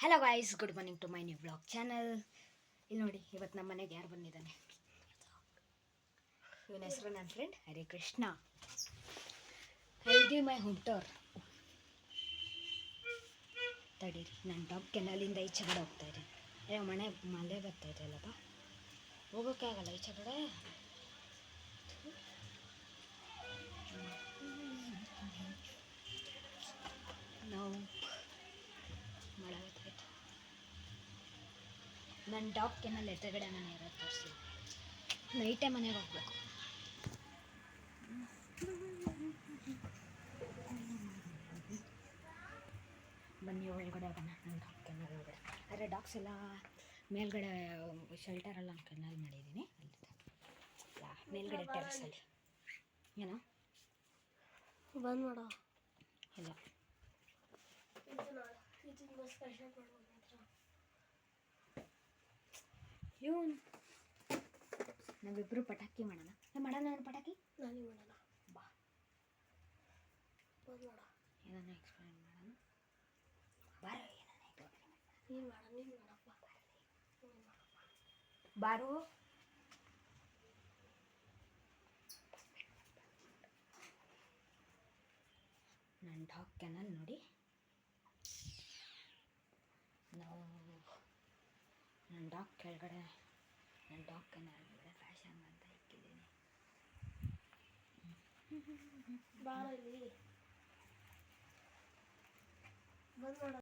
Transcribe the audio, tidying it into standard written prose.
Hello guys, good morning to my new blog channel. ಇಲ್ಲಿ ನೋಡಿ, ಇವತ್ತು ನಮ್ಮ ಮನೆಗೆ ಯಾರು ಬಂದಿದ್ದಾನೆ. ಇವನ ಹೆಸರು ನನ್ನ friend Hare Krishna. Healthy my home tour. ತಡೀರಿ, ನನ್ನ ಡಾಗ್ ಕೆನಲಿಂದ ಈಚೆ ಕಡೆ ಹೋಗ್ತಾ ಇದ್ದೀನಿ. ಮಳೆ ಬರ್ತಾ ಇದೆ ಅಲ್ಲಪ್ಪ, ಹೋಗೋಕ್ಕೆ ಆಗಲ್ಲ ಈಚೆ ಕಡೆ. ನಾವು ಮಳೆ ಬರ್ತಾಯಿತ್ತು. ನನ್ನ ಡಾಗ್ ಕೆನಲ್ ಎದುರುಗಡೆ ಮನೆ ಇರೋದು ತೋರಿಸಿ. ನೈಟೇ ಮನೆಗೆ ಹೋಗ್ಬೇಕು. ಬನ್ನಿ ಒಳಗಡೆ ಹೋಗೋಣ. ನನ್ನ ಡಾಗ್ ಕೆನಲ್ ಒಳಗಡೆ. ಆದರೆ ಡಾಗ್ಸ್ ಎಲ್ಲ ಮೇಲ್ಗಡೆ ಶೆಲ್ಟರೆಲ್ಲ ಕೆನಲ್ ಮಾಡಿದ್ದೀನಿ. ಅಲ್ಲಿ ಮೇಲ್ಗಡೆ ಟೆರಸಲ್ಲಿ ಏನೋ ಬಂದ್ ಮಾಡೋ ಇಲ್ಲ. ಇವನು ನಾವಿಬ್ಬರು ಪಟಾಕಿ ಮಾಡೋಣ. ಮಾಡೋಣ ಪಟಾಕಿ. ನಾನೇ ಮಾಡೋಣ ಬಾ. ಬಂದ್ ಮಾಡೋ. ಏನನ್ನ ಎಕ್ಸ್ಪ್ಲೇನ್ ಮಾಡೋಣ. ಬಾರೋ, ನೀನು ಮಾಡಪ್ಪ. ಬಾರು. ನನ್ನ ಡಾಗ್ ಕೆನಲ್ ನೋಡಿ. ನಾವು ನನ್ನ ಡಾಗ್ ಕೆಳಗಡೆ, ನನ್ನ ಡಾಗ್ ಕೆನಲ್ ಒಳಗಡೆ ಫ್ಯಾಷನ್ ಅಂತ ಇಕ್ಕಿದ್ದೀನಿ. ಬಾರಲ್ಲಿ ಬಂದ್ ಮಾಡೋ.